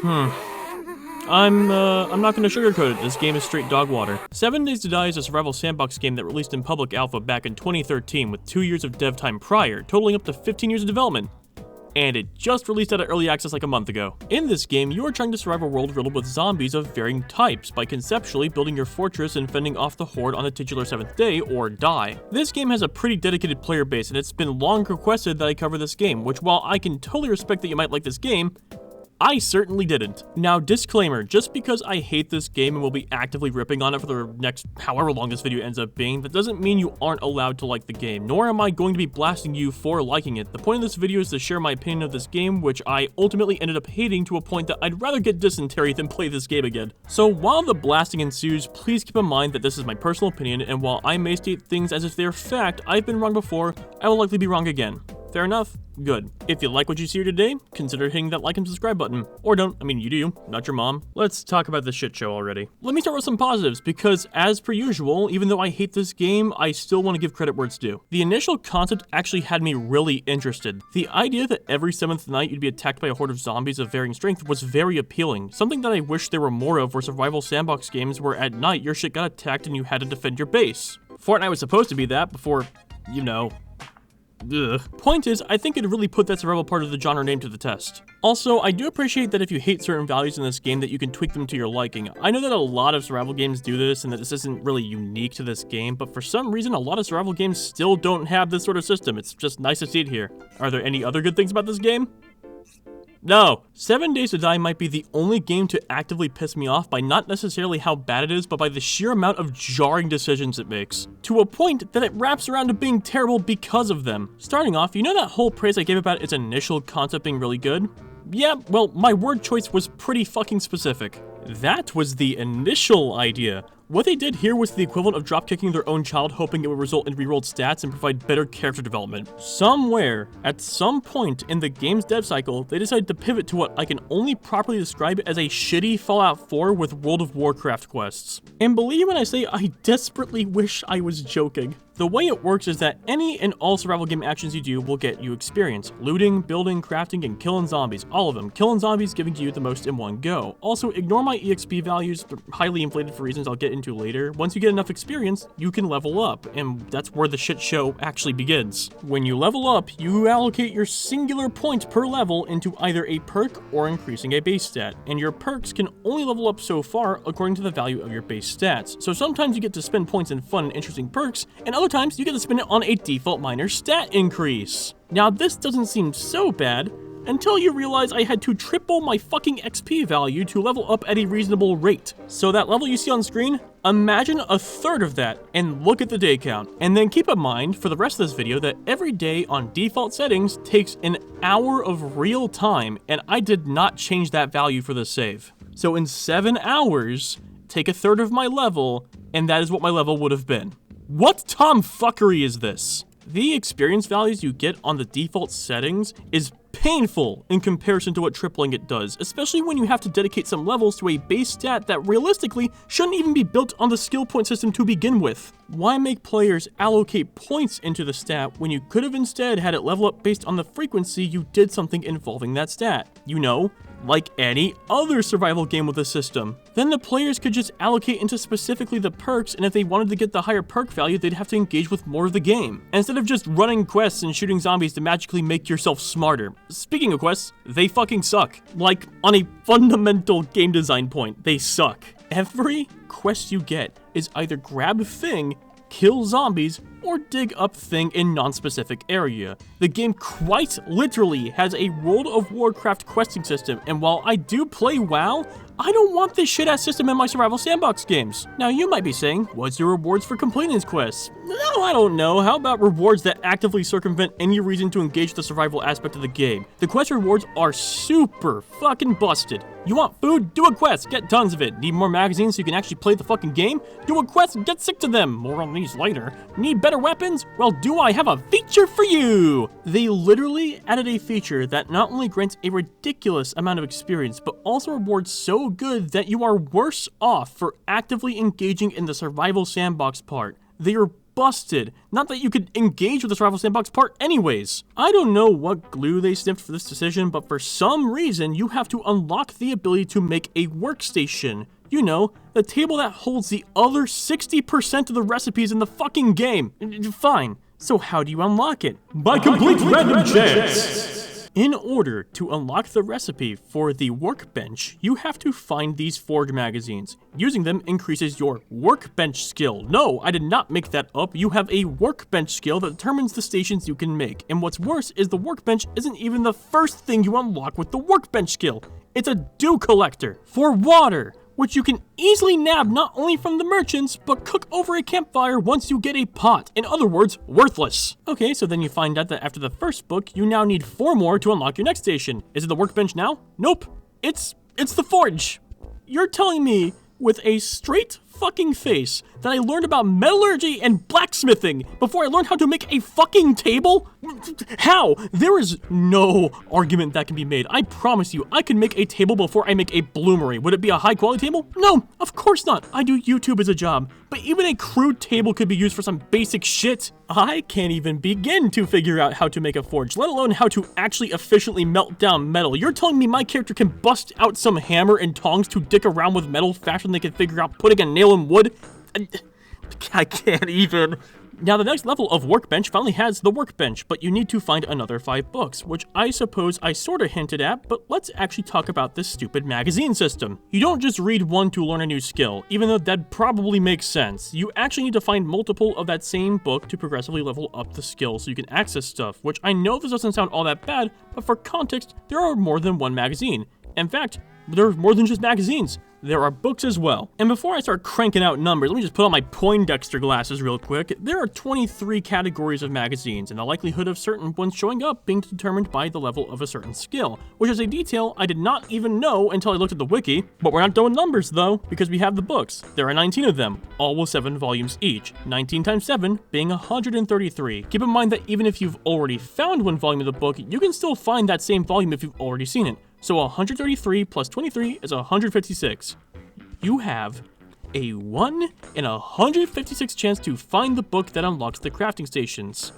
I'm not gonna sugarcoat it, this game is straight dog water. 7 Days to Die is a survival sandbox game that released in public alpha back in 2013 with 2 years of dev time prior, totaling up to 15 years of development. And it just released out of early access like a month ago. In this game, you are trying to survive a world riddled with zombies of varying types by conceptually building your fortress and fending off the horde on the titular 7th day, or die. This game has a pretty dedicated player base, and it's been long requested that I cover this game, which while I can totally respect that you might like this game, I certainly didn't. Now, disclaimer, just because I hate this game and will be actively ripping on it for the next however long this video ends up being, that doesn't mean you aren't allowed to like the game, nor am I going to be blasting you for liking it. The point of this video is to share my opinion of this game, which I ultimately ended up hating to a point that I'd rather get dysentery than play this game again. So while the blasting ensues, please keep in mind that this is my personal opinion, and while I may state things as if they're fact, I've been wrong before, I will likely be wrong again. Fair enough? Good. If you like what you see here today, consider hitting that like and subscribe button. Or don't, I mean you do, not your mom. Let's talk about this shit show already. Let me start with some positives, because as per usual, even though I hate this game, I still want to give credit where it's due. The initial concept actually had me really interested. The idea that every 7th night you'd be attacked by a horde of zombies of varying strength was very appealing, something that I wish there were more of were survival sandbox games where at night your shit got attacked and you had to defend your base. Fortnite was supposed to be that before, you know, Point is, I think it really put that survival part of the genre name to the test. Also, I do appreciate that if you hate certain values in this game that you can tweak them to your liking. I know that a lot of survival games do this and that this isn't really unique to this game, but for some reason a lot of survival games still don't have this sort of system. It's just nice to see it here. Are there any other good things about this game? No. 7 Days to Die might be the only game to actively piss me off by not necessarily how bad it is, but by the sheer amount of jarring decisions it makes. To a point that it wraps around to being terrible because of them. Starting off, you know that whole praise I gave about its initial concept being really good? Yeah, well, my word choice was pretty fucking specific. That was the initial idea. What they did here was the equivalent of dropkicking their own child, hoping it would result in rerolled stats and provide better character development. Somewhere, at some point in the game's dev cycle, they decided to pivot to what I can only properly describe as a shitty Fallout 4 with World of Warcraft quests. And believe me when I say I desperately wish I was joking. The way it works is that any and all survival game actions you do will get you experience. Looting, building, crafting, and killing zombies. All of them. Killing zombies giving you the most in one go. Also, ignore my EXP values, they're highly inflated for reasons I'll get into later. Once you get enough experience, you can level up, and that's where the shit show actually begins. When you level up, you allocate your singular point per level into either a perk or increasing a base stat, and your perks can only level up so far according to the value of your base stats. So sometimes you get to spend points in fun and interesting perks, and other times you get to spend it on a default minor stat increase. Now this doesn't seem so bad, until you realize I had to triple my fucking XP value to level up at a reasonable rate. So that level you see on screen, imagine a third of that and look at the day count. And then keep in mind for the rest of this video that every day on default settings takes an hour of real time, and I did not change that value for this save. So in 7 hours, take a third of my level, and that is what my level would have been. What tomfuckery is this? The experience values you get on the default settings is painful in comparison to what tripling it does, especially when you have to dedicate some levels to a base stat that realistically shouldn't even be built on the skill point system to begin with. Why make players allocate points into the stat when you could have instead had it level up based on the frequency you did something involving that stat? You know, like any other survival game with a system. Then the players could just allocate into specifically the perks, and if they wanted to get the higher perk value, they'd have to engage with more of the game, instead of just running quests and shooting zombies to magically make yourself smarter. Speaking of quests, they fucking suck. Like, on a fundamental game design point, they suck. Every quest you get is either grab thing, kill zombies, or dig up thing in non-specific area. The game quite literally has a World of Warcraft questing system, and while I do play WoW, I don't want this shit-ass system in my survival sandbox games. Now you might be saying, what's your rewards for completing these quests? No, I don't know. How about rewards that actively circumvent any reason to engage the survival aspect of the game? The quest rewards are super fucking busted. You want food? Do a quest, get tons of it. Need more magazines so you can actually play the fucking game? Do a quest, get sick to them. More on these later. Need better weapons? Well, do I have a feature for you? They literally added a feature that not only grants a ridiculous amount of experience, but also rewards so good that you are worse off for actively engaging in the survival sandbox part. They are busted. Not that you could engage with the survival sandbox part anyways. I don't know what glue they sniffed for this decision, but for some reason, you have to unlock the ability to make a workstation. You know, the table that holds the other 60% of the recipes in the fucking game. Fine. So how do you unlock it? By complete random chance! In order to unlock the recipe for the workbench, you have to find these forge magazines. Using them increases your workbench skill. No, I did not make that up. You have a workbench skill that determines the stations you can make. And what's worse is the workbench isn't even the first thing you unlock with the workbench skill. It's a dew collector for water, which you can easily nab not only from the merchants, but cook over a campfire once you get a pot. In other words, worthless. Okay, so then you find out that after the first book, you now need 4 more to unlock your next station. Is it the workbench now? Nope. It's the forge. You're telling me with a straight fucking face that I learned about metallurgy and blacksmithing before I learned how to make a fucking table? How? There is no argument that can be made. I promise you, I can make a table before I make a bloomery. Would it be a high quality table? No, of course not. I do YouTube as a job, but even a crude table could be used for some basic shit. I can't even begin to figure out how to make a forge, let alone how to actually efficiently melt down metal. You're telling me my character can bust out some hammer and tongs to dick around with metal faster than they can figure out putting a nail in wood? I can't even. Now the next level of workbench finally has the workbench, but you need to find another 5 books, which I suppose I sorta hinted at, but let's actually talk about this stupid magazine system. You don't just read one to learn a new skill, even though that probably makes sense. You actually need to find multiple of that same book to progressively level up the skill so you can access stuff, which I know this doesn't sound all that bad, but for context, there are more than one magazine. In fact, there are more than just magazines. There are books as well. And before I start cranking out numbers, let me just put on my Poindexter glasses real quick. There are 23 categories of magazines, and the likelihood of certain ones showing up being determined by the level of a certain skill, which is a detail I did not even know until I looked at the wiki. But we're not doing numbers though, because we have the books. There are 19 of them, all with 7 volumes each. 19 times 7 being 133. Keep in mind that even if you've already found one volume of the book, you can still find that same volume if you've already seen it. So 133 plus 23 is 156. You have a 1 in 156 chance to find the book that unlocks the crafting stations.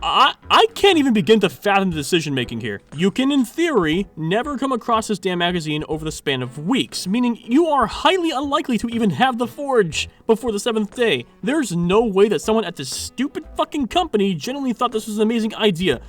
I can't even begin to fathom the decision making here. You can, in theory, never come across this damn magazine over the span of weeks, meaning you are highly unlikely to even have the forge before the 7th day. There's no way that someone at this stupid fucking company genuinely thought this was an amazing idea.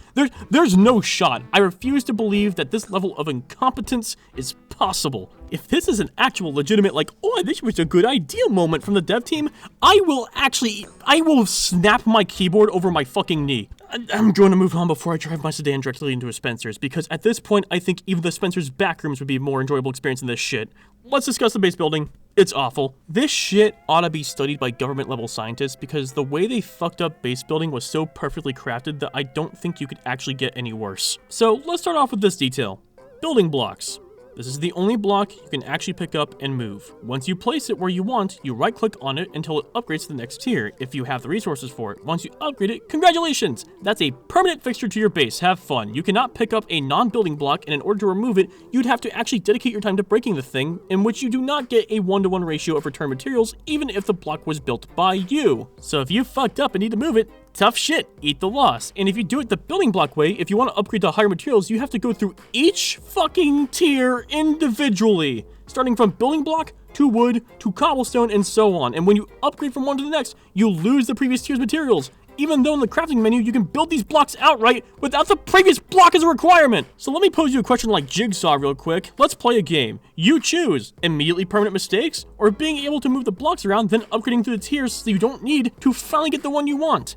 There's no shot. I refuse to believe that this level of incompetence is possible. If this is an actual legitimate, like, oh, this was a good idea moment from the dev team, I will snap my keyboard over my fucking knee. I'm going to move on before I drive my sedan directly into a Spencer's, because at this point, I think even the Spencer's backrooms would be a more enjoyable experience than this shit. Let's discuss the base building. It's awful. This shit ought to be studied by government-level scientists, because the way they fucked up base building was so perfectly crafted that I don't think you could actually get any worse. So let's start off with this detail. Building blocks. This is the only block you can actually pick up and move. Once you place it where you want, you right-click on it until it upgrades to the next tier, if you have the resources for it. Once you upgrade it, congratulations! That's a permanent fixture to your base. Have fun. You cannot pick up a non-building block, and in order to remove it, you'd have to actually dedicate your time to breaking the thing, in which you do not get a 1-to-1 ratio of return materials, even if the block was built by you. So if you fucked up and need to move it, tough shit, eat the loss. And if you do it the building block way, if you want to upgrade to higher materials, you have to go through each fucking tier individually, starting from building block to wood to cobblestone and so on. And when you upgrade from one to the next, you lose the previous tier's materials, even though in the crafting menu you can build these blocks outright without the previous block as a requirement. So let me pose you a question like Jigsaw real quick. Let's play a game. You choose immediately permanent mistakes, or being able to move the blocks around, then upgrading through the tiers so you don't need to finally get the one you want.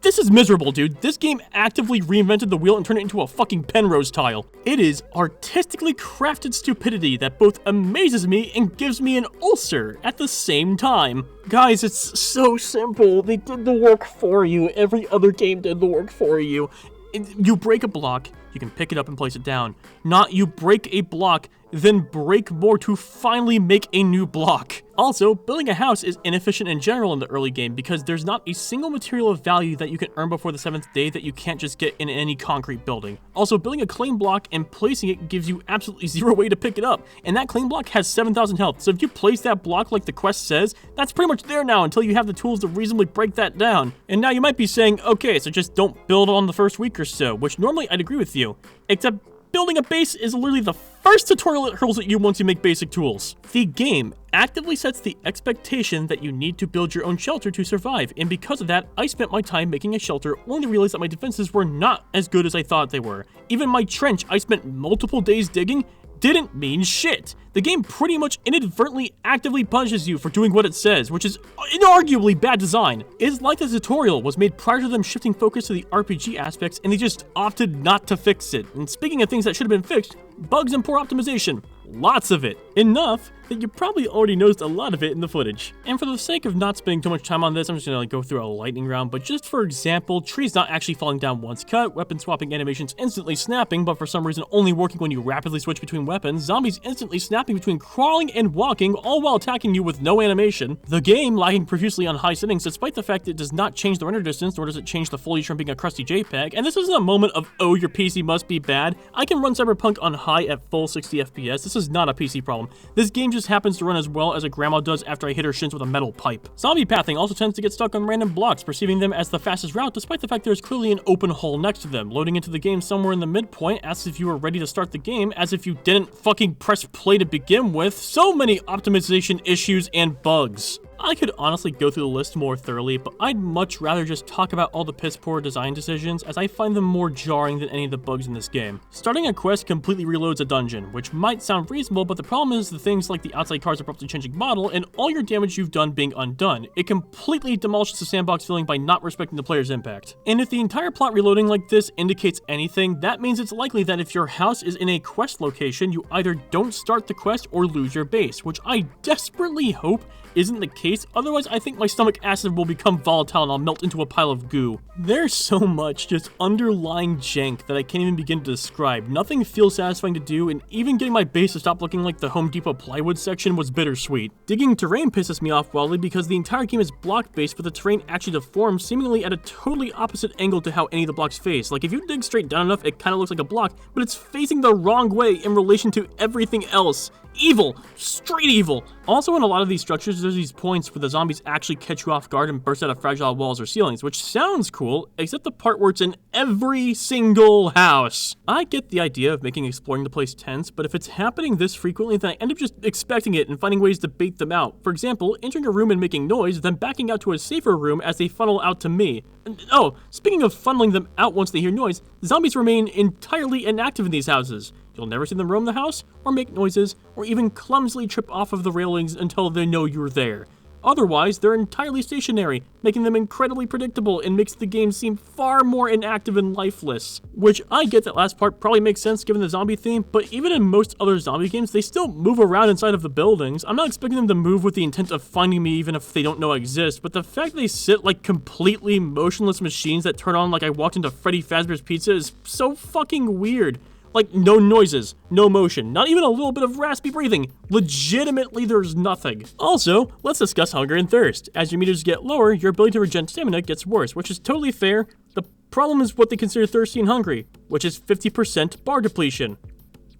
This is miserable, dude. This game actively reinvented the wheel and turned it into a fucking Penrose tile. It is artistically crafted stupidity that both amazes me and gives me an ulcer at the same time. Guys, it's so simple. They did the work for you. Every other game did the work for you. You break a block, you can pick it up and place it down. Not you break a block, then break more to finally make a new block. Also, building a house is inefficient in general in the early game because there's not a single material of value that you can earn before the 7th day that you can't just get in any concrete building. Also, building a claim block and placing it gives you absolutely zero way to pick it up, and that claim block has 7,000 health, so if you place that block like the quest says, that's pretty much there now until you have the tools to reasonably break that down. And now you might be saying, okay, so just don't build on the first week or so, which normally I'd agree with you, except building a base is literally the first tutorial it hurls at you once you make basic tools. The game actively sets the expectation that you need to build your own shelter to survive, and because of that, I spent my time making a shelter only to realize that my defenses were not as good as I thought they were. Even my trench I spent multiple days digging didn't mean shit. The game pretty much inadvertently actively punishes you for doing what it says, which is inarguably bad design. It's like the tutorial was made prior to them shifting focus to the RPG aspects and they just opted not to fix it. And speaking of things that should have been fixed, bugs and poor optimization. Lots of it. Enough that you probably already noticed a lot of it in the footage. And for the sake of not spending too much time on this, I'm just gonna go through a lightning round, but just for example, trees not actually falling down once cut, weapon swapping animations instantly snapping, but for some reason only working when you rapidly switch between weapons, zombies instantly snapping between crawling and walking, all while attacking you with no animation, the game lagging profusely on high settings despite the fact it does not change the render distance, nor does it change the foliage from being a crusty JPEG, and this isn't a moment of, oh, your PC must be bad. I can run Cyberpunk on high at full 60 FPS, this is not a PC problem. This game just happens to run as well as a grandma does after I hit her shins with a metal pipe. Zombie pathing also tends to get stuck on random blocks, perceiving them as the fastest route despite the fact there is clearly an open hole next to them. Loading into the game somewhere in the midpoint asks if you were ready to start the game as if you didn't fucking press play to begin with. So many optimization issues and bugs. I could honestly go through the list more thoroughly, but I'd much rather just talk about all the piss poor design decisions as I find them more jarring than any of the bugs in this game. Starting a quest completely reloads a dungeon, which might sound reasonable, but the problem is the things like the outside cars abruptly changing model and all your damage you've done being undone. It completely demolishes the sandbox feeling by not respecting the player's impact. And if the entire plot reloading like this indicates anything, that means it's likely that if your house is in a quest location, you either don't start the quest or lose your base, which I desperately hope isn't the case, otherwise I think my stomach acid will become volatile and I'll melt into a pile of goo. There's so much just underlying jank that I can't even begin to describe. Nothing feels satisfying to do, and even getting my base to stop looking like the Home Depot plywood section was bittersweet. Digging terrain pisses me off wildly because the entire game is block-based, but the terrain actually deforms seemingly at a totally opposite angle to how any of the blocks face. Like if you dig straight down enough, it kind of looks like a block, but it's facing the wrong way in relation to everything else. Evil. Straight evil. Also, in a lot of these structures, there's these points where the zombies actually catch you off guard and burst out of fragile walls or ceilings, which sounds cool, except the part where it's in every single house. I get the idea of making exploring the place tense, but if it's happening this frequently, then I end up just expecting it and finding ways to bait them out. For example, entering a room and making noise, then backing out to a safer room as they funnel out to me. And, oh, speaking of funneling them out once they hear noise, zombies remain entirely inactive in these houses. You'll never see them roam the house, or make noises, or even clumsily trip off of the railings until they know you're there. Otherwise, they're entirely stationary, making them incredibly predictable and makes the game seem far more inactive and lifeless. Which, I get that last part probably makes sense given the zombie theme, but even in most other zombie games, they still move around inside of the buildings. I'm not expecting them to move with the intent of finding me even if they don't know I exist, but the fact they sit like completely motionless machines that turn on like I walked into Freddy Fazbear's Pizza is so fucking weird. Like, no noises, no motion, not even a little bit of raspy breathing. Legitimately, there's nothing. Also, let's discuss hunger and thirst. As your meters get lower, your ability to regen stamina gets worse, which is totally fair. The problem is what they consider thirsty and hungry, which is 50% bar depletion.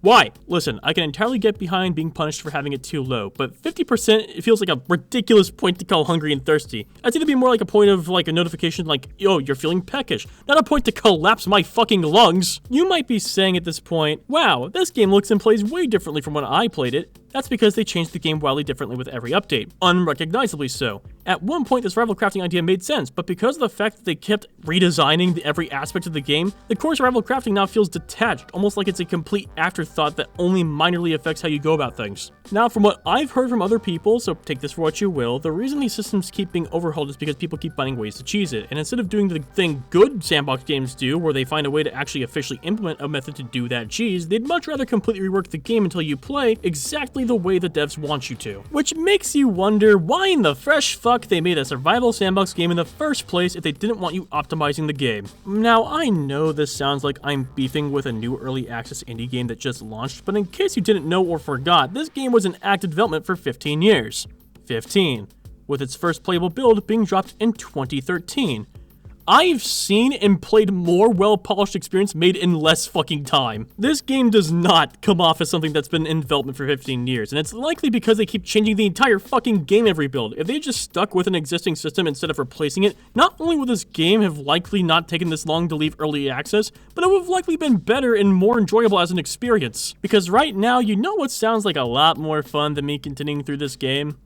Why? Listen, I can entirely get behind being punished for having it too low, but 50% it feels like a ridiculous point to call hungry and thirsty. I'd say to be more like a point of like a notification like, yo, you're feeling peckish, not a point to collapse my fucking lungs. You might be saying at this point, wow, this game looks and plays way differently from when I played it. That's because they changed the game wildly differently with every update, unrecognizably so. At one point, the survival crafting idea made sense, but because of the fact that they kept redesigning every aspect of the game, the core survival crafting now feels detached, almost like it's a complete afterthought that only minorly affects how you go about things. Now, from what I've heard from other people, so take this for what you will, the reason these systems keep being overhauled is because people keep finding ways to cheese it, and instead of doing the thing good sandbox games do, where they find a way to actually officially implement a method to do that cheese, they'd much rather completely rework the game until you play exactly the way the devs want you to. Which makes you wonder why in the fresh fuck they made a survival sandbox game in the first place if they didn't want you optimizing the game. Now, I know this sounds like I'm beefing with a new early access indie game that just launched, but in case you didn't know or forgot, this game was in active development for 15 years. 2015, with its first playable build being dropped in 2013. I've seen and played more well-polished experience made in less fucking time. This game does not come off as something that's been in development for 15 years, and it's likely because they keep changing the entire fucking game every build. If they just stuck with an existing system instead of replacing it, not only would this game have likely not taken this long to leave early access, but it would have likely been better and more enjoyable as an experience. Because right now, you know what sounds like a lot more fun than me continuing through this game?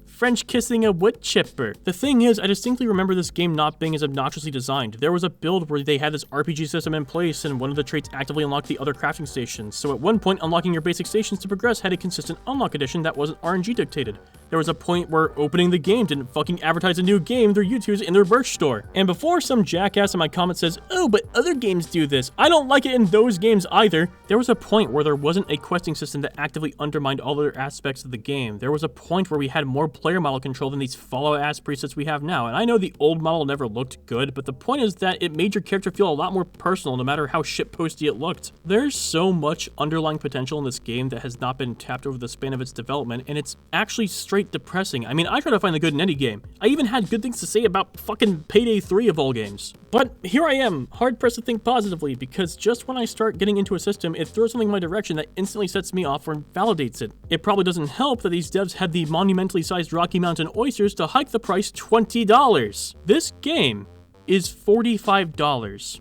French kissing a wood chipper. The thing is, I distinctly remember this game not being as obnoxiously designed. There was a build where they had this RPG system in place, and one of the traits actively unlocked the other crafting stations. So at one point, unlocking your basic stations to progress had a consistent unlock condition that wasn't RNG dictated. There was a point where opening the game didn't fucking advertise a new game they're used to in their merch store. And before some jackass in my comment says, oh, but other games do this, I don't like it in those games either. There was a point where there wasn't a questing system that actively undermined all other aspects of the game. There was a point where we had more player model control than these Fallout-ass presets we have now. And I know the old model never looked good, but the point is that it made your character feel a lot more personal no matter how shitposty it looked. There's so much underlying potential in this game that has not been tapped over the span of its development, and it's actually straight depressing. I mean, I try to find the good in any game. I even had good things to say about fucking Payday 3 of all games. But here I am, hard-pressed to think positively, because just when I start getting into a system, it throws something in my direction that instantly sets me off or invalidates it. It probably doesn't help that these devs had the monumentally sized Rocky Mountain oysters to hike the price $20. This game is $45.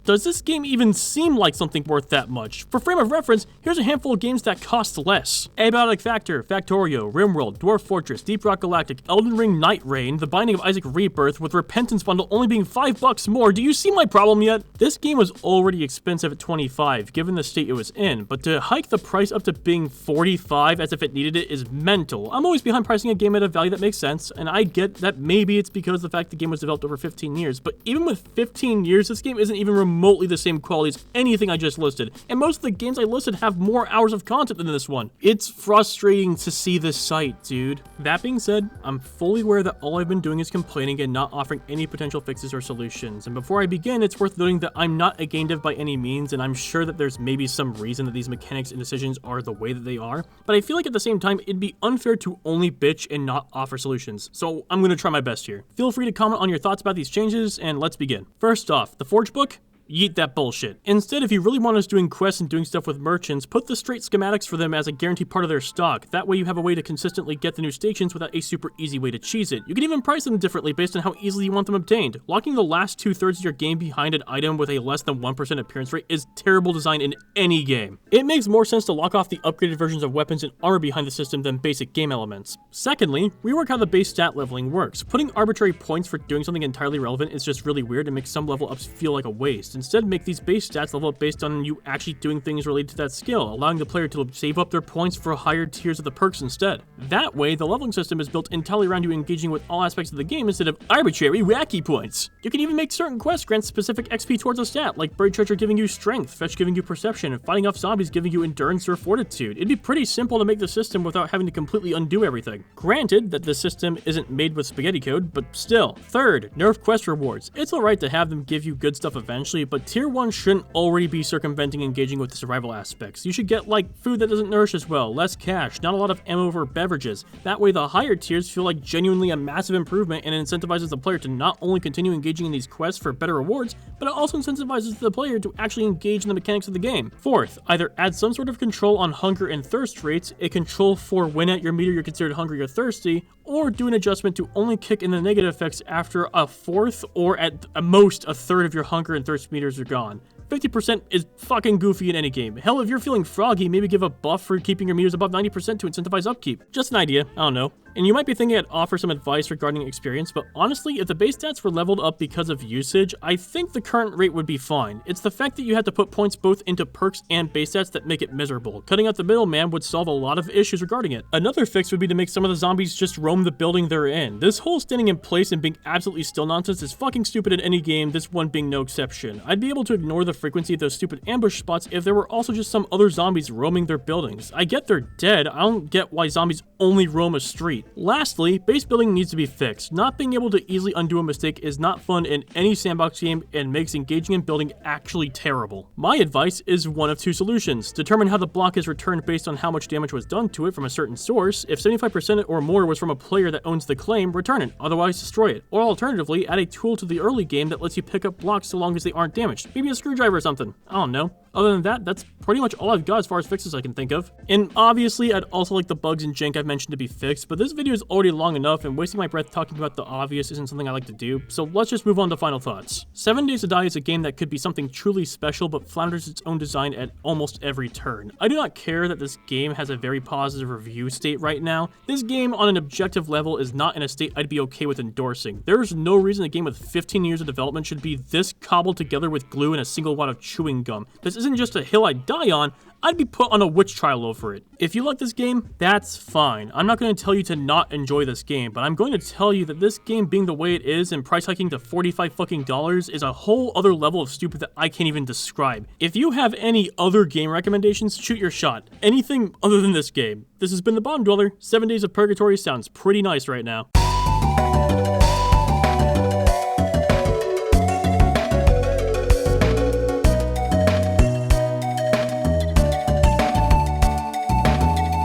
Does this game even seem like something worth that much? For frame of reference, here's a handful of games that cost less. Abiotic Factor, Factorio, Rimworld, Dwarf Fortress, Deep Rock Galactic, Elden Ring Night Rain, The Binding of Isaac Rebirth, with Repentance bundle only being $5 more. Do you see my problem yet? This game was already expensive at $25, given the state it was in, but to hike the price up to being $45 as if it needed it is mental. I'm always behind pricing a game at a value that makes sense, and I get that maybe it's because of the fact the game was developed over 15 years, but even with 15 years, this game isn't even remotely the same quality as anything I just listed, and most of the games I listed have more hours of content than this one. It's frustrating to see this site, dude. That being said, I'm fully aware that all I've been doing is complaining and not offering any potential fixes or solutions, and before I begin, it's worth noting that I'm not a game dev by any means, and I'm sure that there's maybe some reason that these mechanics and decisions are the way that they are, but I feel like at the same time, it'd be unfair to only bitch and not offer solutions, so I'm gonna try my best here. Feel free to comment on your thoughts about these changes, and let's begin. First off, the Forge book? Yeet that bullshit. Instead, if you really want us doing quests and doing stuff with merchants, put the straight schematics for them as a guaranteed part of their stock. That way you have a way to consistently get the new stations without a super easy way to cheese it. You can even price them differently based on how easily you want them obtained. Locking the last 2/3 of your game behind an item with a less than 1% appearance rate is terrible design in any game. It makes more sense to lock off the upgraded versions of weapons and armor behind the system than basic game elements. Secondly, rework how the base stat leveling works. Putting arbitrary points for doing something entirely relevant is just really weird and makes some level ups feel like a waste. Instead, make these base stats level up based on you actually doing things related to that skill, allowing the player to save up their points for higher tiers of the perks instead. That way, the leveling system is built entirely around you engaging with all aspects of the game instead of arbitrary, wacky points. You can even make certain quests grant specific XP towards a stat, like Buried Treasure giving you strength, Fetch giving you perception, and fighting off zombies giving you endurance or fortitude. It'd be pretty simple to make the system without having to completely undo everything. Granted that the system isn't made with spaghetti code, but still. Third, nerf quest rewards. It's alright to have them give you good stuff eventually, but tier 1 shouldn't already be circumventing engaging with the survival aspects. You should get like food that doesn't nourish as well, less cash, not a lot of ammo for beverages. That way the higher tiers feel like genuinely a massive improvement and it incentivizes the player to not only continue engaging in these quests for better rewards, but it also incentivizes the player to actually engage in the mechanics of the game. Fourth, either add some sort of control on hunger and thirst rates, a control for when at your meter you're considered hungry or thirsty, or do an adjustment to only kick in the negative effects after a fourth or at most a third of your hunger and thirst meters are gone. 50% is fucking goofy in any game. Hell, if you're feeling froggy, maybe give a buff for keeping your meters above 90% to incentivize upkeep. Just an idea, I don't know. And you might be thinking I'd offer some advice regarding experience, but honestly, if the base stats were leveled up because of usage, I think the current rate would be fine. It's the fact that you had to put points both into perks and base stats that make it miserable. Cutting out the middleman would solve a lot of issues regarding it. Another fix would be to make some of the zombies just roam the building they're in. This whole standing in place and being absolutely still nonsense is fucking stupid in any game, this one being no exception. I'd be able to ignore the frequency of those stupid ambush spots if there were also just some other zombies roaming their buildings. I get they're dead, I don't get why zombies only roam a street. great. Lastly, base building needs to be fixed. Not being able to easily undo a mistake is not fun in any sandbox game and makes engaging in building actually terrible. My advice is one of two solutions. Determine how the block is returned based on how much damage was done to it from a certain source. If 75% or more was from a player that owns the claim, return it, otherwise destroy it. Or alternatively, add a tool to the early game that lets you pick up blocks so long as they aren't damaged. Maybe a screwdriver or something. I don't know. Other than that, that's pretty much all I've got as far as fixes I can think of. And obviously, I'd also like the bugs and jank I've mentioned to be fixed, but this video is already long enough and wasting my breath talking about the obvious isn't something I like to do, so let's just move on to final thoughts. 7 Days to Die is a game that could be something truly special, but flounders its own design at almost every turn. I do not care that this game has a very positive review state right now. This game, on an objective level, is not in a state I'd be okay with endorsing. There's no reason a game with 15 years of development should be this cobbled together with glue and a single wad of chewing gum. This isn't just a hill I'd die on, I'd be put on a witch trial over it. If you like this game, that's fine. I'm not going to tell you to not enjoy this game, but I'm going to tell you that this game being the way it is and price hiking to $45 fucking is a whole other level of stupid that I can't even describe. If you have any other game recommendations, shoot your shot. Anything other than this game. This has been The Bottom Dweller. 7 Days of Purgatory sounds pretty nice right now.